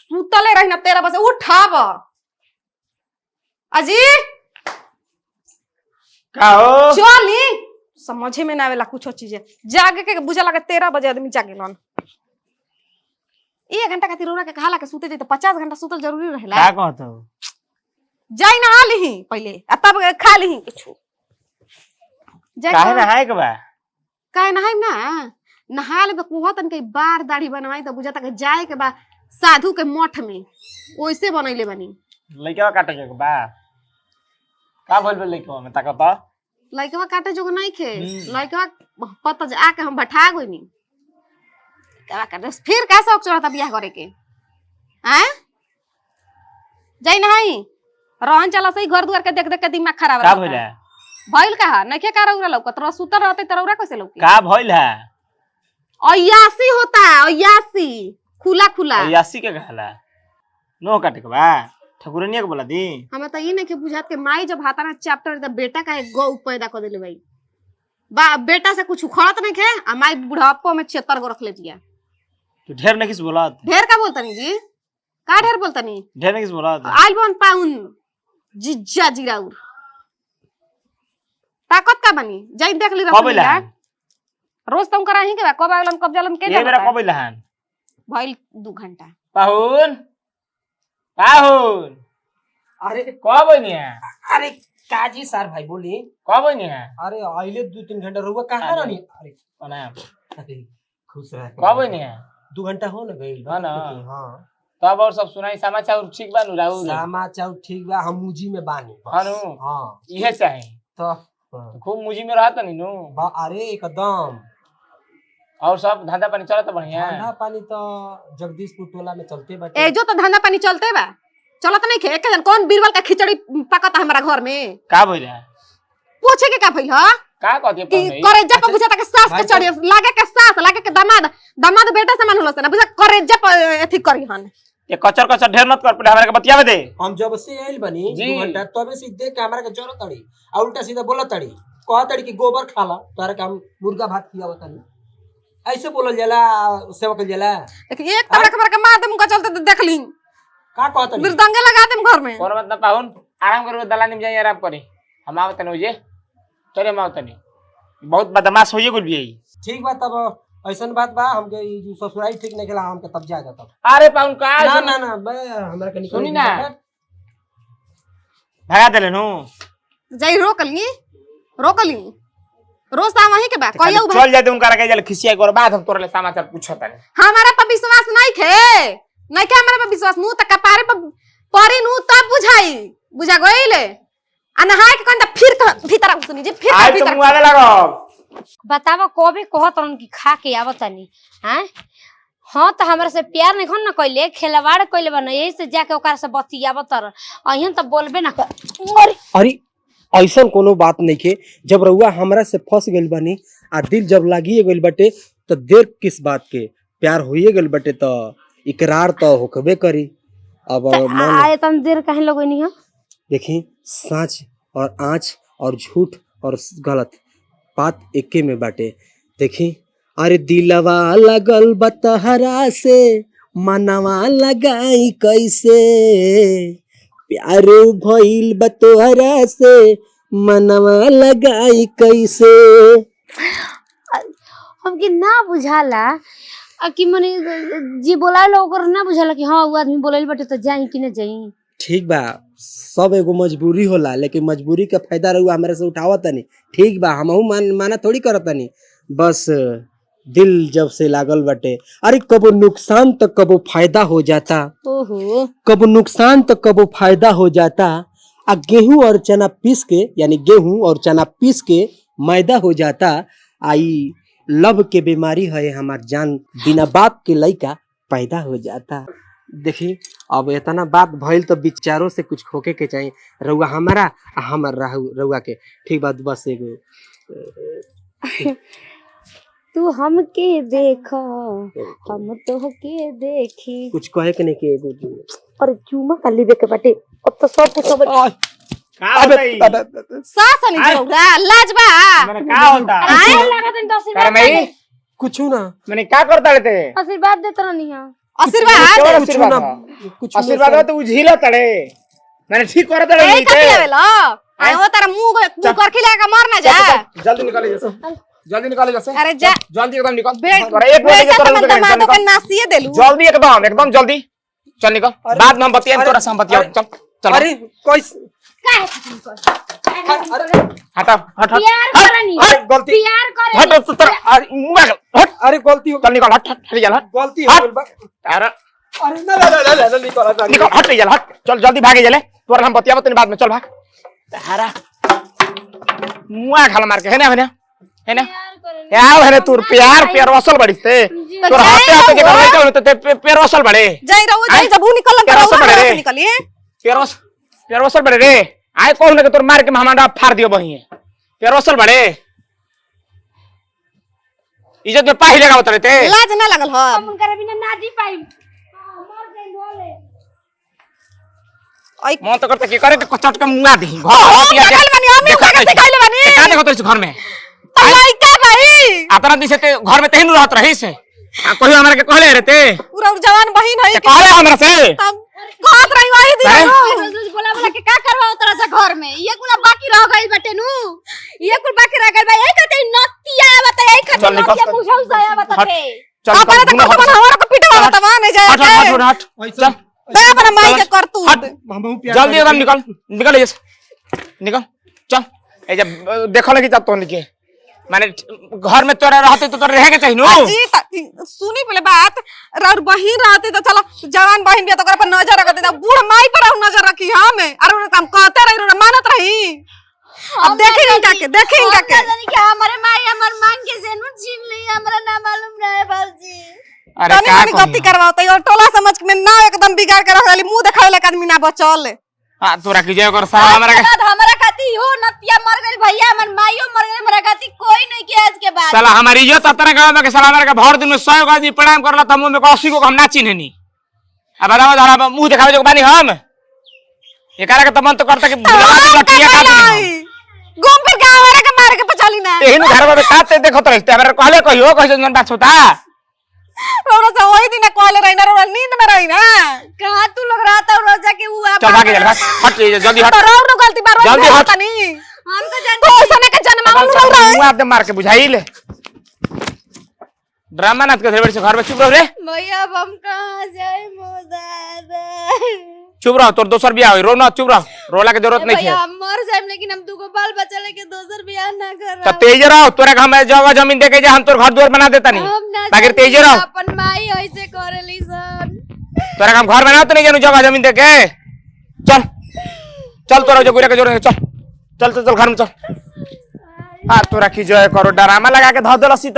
सुतले रही ना 13 बजे उठाव अजी का हो चली समझे में ना आवेला कुछ चीज जागे के बुझा लगे 13 बजे आदमी जागेलन 1 घंटा खातिर रौरा के कहाला के सुते तो 50 घंटा सुतल जरूरी रहेला का कहत हो जाई नहा लिही पहले आ तब खा लिही कुछ काहे नहाए के बा काहे नहाई ना नहा ले कुहा तन के बार दाढ़ी बनवाई तो बुझाता के जाए के बा साधु के मठ में ओइसे बनैले बनी लइका काटे के बा का बोल लइका में ताकत लइकवा काटे जो नहीं खे लइकवा पता आके हम बैठा गइनी का काटे फिर का शौक चढ़ता बियाह करे के हैं जाई नहीं रहन चला सही घर दुआर के देख देख के दिमाग खराब का भइल है भइल का नइखे का रौरा लौकत रह सुतर रहते त रौरा कैसे लौकी का भइल है अयासी होता है अयासी खुला खुला अयासी के कहला नो काटे के बा ठकुरनिया के बोला दी हमें तो ये नहीं के बुझात के माई जब हाथा ना चैप्टर द बेटा का एक गौ पैदा कर देले भाई बा बेटा से कुछ उखड़त नहीं खे आ माई बुढ़ापो में 76 गो रख ले दिया तू ढेर नहीं किस बोला ढेर का बोलता नहीं जी का ढेर बोलता नहीं ढेर नहीं किस बोला आइल बन पाउन जिज्जा जिराउर ताकत का बनी जाई देख ली कब रख रोज तुम करा ही के बा कब आगलन कब जालन के ये मेरा कब लहन भइल 2 घंटा पाहुन पाहुन अरे कब बनिया अरे काजी सर भाई बोली कब बनिया अरे आइले 2-3 घंटा रुआ कहाँ रहनी अरे प्रणाम अरे खुश रह कब बनिया 2 घंटा हो न गई हां ना हां तब और सब सुनाई समाचार ठीक बा नु राहुल समाचार ठीक बा हम मुजी में बानी हां नु हां इहे चाहे तो खूब मुजी में रहत नी नु अरे एकदम और सब धंधा पानी चलत बढ़िया धंधा पानी तो जगदीशपुर टोला में चलते बाटे ए जो तो धंधा पानी चलते बा चलत नहीं खे एक जन कौन बीरबल का खिचड़ी पकाता हमारा घर में का भइला पूछे के का भइल ह का कहती कि करेजा पे बुझाता के सास के चढ़ी लागे के सास लागे के दामाद बेटा समान होला से ना बुझा करेजा पे एथी करी हन ये कचर कचर ढेर मत कर पड़े हमरा के बतियावे दे हम जब से आइल बनी जी। 2 घंटा तबे से देख के हमरा के जरूरत तड़ी आ उल्टा सीधा बोलत तड़ी कह तड़ी कि गोबर खाला तोरा के हम मुर्गा भात खियावत तनी ऐसे बोलल जाला सेवा कल जाला लेकिन एक तरह के के मार दे मुका चलते तो देख ली का कहत तड़ी बिरदंगे लगा देम घर में और मतलब पाहुन आराम करो दलानी में जाई आराम करी हम आवत न जे चले मावत नहीं बहुत बदमाश होइए गुल भी ठीक बा तब ऐसन बात बा हमके ई जो ससुराई ठीक नहीं केला हमके तब जाएगा तब अरे पाहुन का ना ना ना बे हमरा के निकल सुनी ना भगा देले नु जाई रोक ली रोज ता वही के बा कहियो चल जाते उनका के जल खिसिया कर बाद हम तोरे समाचार पूछत है हमारा पर विश्वास नहीं थे नहीं के हमारा पर विश्वास नु त कपारे पर परी नु तब बुझाई बुझा गइले आ नहाए के कंटा फिर भीतर सुनी जी फिर आज तो भीतर मुआवे लागो बतावा कबे कहत रहन कि खा के आवतनी हैं हां तो हमरा से प्यार नहीं खन न कइले खेलवाड़ कइले बन यही से जाके ओकर से बतियावत रह अहिन त बोलबे ना कर अरे ऐसा कोनो बात नहीं के जब रउआ हमरा से फंस गइल बानी आ दिल जब लागी गइल बटे तो देर किस बात के प्यार होइए गइल बटे तो इकरार तो होकबे करी अब मन आए तन देर काहे लगनी ह देखी सच और आँच और झूठ और गलत बात एके में बाटे देखी अरे दिलवा लगल बतहरा से मनवा लगाई कैसे प्यार भइल बतोहरा से मनवा लगाई कैसे हमके ना बुझाला कि मने जी बोलाला ओकर ना बुझाला कि हां वो आदमी बोलैल बटे तो जाई कि ना जाई ठीक बा सब एगो मजबूरी होला लेकिन मजबूरी का फायदा रहुआ हमारे से उठावत नहीं ठीक बा हमहू माना थोड़ी करत नहीं बस दिल जब से लागल बटे अरे कबो नुकसान तो कबो फायदा हो जाता ओहो कबो नुकसान तो कबो फायदा हो जाता आ गेहूं और चना पीस के यानी गेहूं और चना पीस के मैदा हो जाता आई लब के बीमारी है हमार जान बिना बाप के लइका पैदा हो जाता देखी अब इतना बात भइल तो विचारों से कुछ होके के चाहिए रउआ हमारा हमर रउआ के ठीक बात बस एगो तू हमके देख हम तोहके देखी कुछ कहे के नहीं के एगो और चूमा कर लेबे के बाटे अब तो सब कुछ अब का होता है सास नहीं जोड़ा लाजबा मैंने का होता आए लागत 10 कर मैं कुछ ना मैंने क्या करता रहते आशीर्वाद देत रहनी हां आशीर्वाद कुछ ना कुछ आशीर्वाद तो उझिला तड़े मैंने ठीक कर तड़े ए नहीं कथि थे आवेला आय हो तारा मुंह कर खिला के मर ना जा जल्दी निकाले जैसे जल्दी निकाले जैसे अरे जा जल्दी एकदम निकल बेट तोरा एक मिनट के तोरा दमादो के नासिए देलू जल्दी एकदम एकदम जल्दी चल निकल बाद में हम बतियाएं तोरा से हम बतियाओ चल चल अरे कोई हटा हट हट प्यार करनी अरे गलती प्यार करे हट तो तेरा हट अरे गलती हो चल निकल हट हट चल हट गलती हो गइल बा। अरे अरे ना निकल निकल हट चल हट चल जल्दी भागे चले तोरा हम बतियाबो तनी बाद में चल भाग तारा मुआ खाला मार के है ना प्यार करे यार है तू प्यार प्यार वसल बड़ी से तोर हाथे हाथे के करले तो ते प्यार वसल बड़े जाई रहू जाई जब निकल प्यार वसल बड़े रे निकलिए प्यार वसल बड़े रे आए कौन ने के तोर मार के हमारा फाड़ दियो बही प्यार वसल बड़े इज्जत में पाही लगा उतरे ते लाज ना लगल ह हम करे बिना नाजी पाई मर गई बोले ओइ मन तो करते की करे के चट के मुआ दी देखल बनी हम का सिखाइले बनी का देखो तो घर में लइका भाई आतना दिन से ते घर में तेहनु रहत रही से आ कोई हमरा के कहले रहते पूरा जवान बहिन है ते कहले हमरा से तब कहत रही वही दिन रोज रोज बोला बोला के का करवा तोरा से घर में ये कुला बाकी रह गइल बटे नु ये कुल बाकी रह गइल बा यही कहते नतिया बता यही कहते चल निकल। नतिया मुझल साया बताते चल अपने तो कतो हमारा को पीटे वाला तवा नहीं जाए हट हट हट चल बे अपना माई के कर तू हट हम प्यार जल्दी एकदम निकल निकल जैसे निकल चल ए जब देखो लगी तब तो निके माने घर में तोरा रहते तो तोरा रहेगा चाहिए नु जी सुनी पहले बात और बहिन रहते तो चलो जवान बहिन भी तो ओकरा पर नजर रखते तो बूढ़ माई पर नजर रखी हम और हम कहते रही मानत रही अब देखेंगे क्या जानी कि हमारे माई हमर मांग के से नु छीन ली हमरा ना मालूम रहे बाबूजी अरे तनी का तनी गलती करवाते और टोला समझ में ना एकदम बिगाड़ के रख देली मुंह देखावे ला आदमी ना बचल हां तोरा की जय कर साला हमरा के हमरा खाती हो नतिया मर गइल भैया हमर माईयो मर गइल हमरा खाती कोई नहीं के आज के बाद साला हमारी इज्जत अतने गांव में के साला हमरा के भर दिन में 100 आदमी प्रणाम करला त मुंह में 80 को हम ना चिन्हनी अब बताओ धरा मुंह देखावे जो बानी हम एकरा के त मन तो करता कि लटिया काट दी घूम फिर गांव वाला के मार के पचाली ना एहन घर में काते देखत रहते हमरा कहले कहियो कहियो जन बात होता रोड़ा से वही दिन कहले रही ना रोड़ा नींद में रही ना कहां तू लोग रहता रोजा के हुआ चल भागे चल हट जल्दी हट तो रोड़ गलती बार जल्दी हट। नहीं हम तो जानते तो उसने के जन्मावल में रह मुंह आप दे मार के बुझाइल ड्रामा नाच के धरे से घर में चुप रहो रे भैया अब हम कहां जाए मोदादा चुप रहो तोर दोसर बियाह होई रो ना चुप रहो रोला के जरूरत नहीं भैया है हम मर जाए लेकिन हम दुगो बाल बच्चा लेके दोसर बियाह ना कर त तेज रहो तोरा हम जगह जमीन देके जा हम तोर घर द्वार बना देता नहीं हम ना बाकी तेज रहो अपन माई ऐसे करेली सन तोरा हम घर बना तो नहीं जानू जगह जमीन देके चल चल तोरा जो गुरा के जोर चल चल चल घर में चल हां तोरा की जय करो डरामा लगा के ध देलसी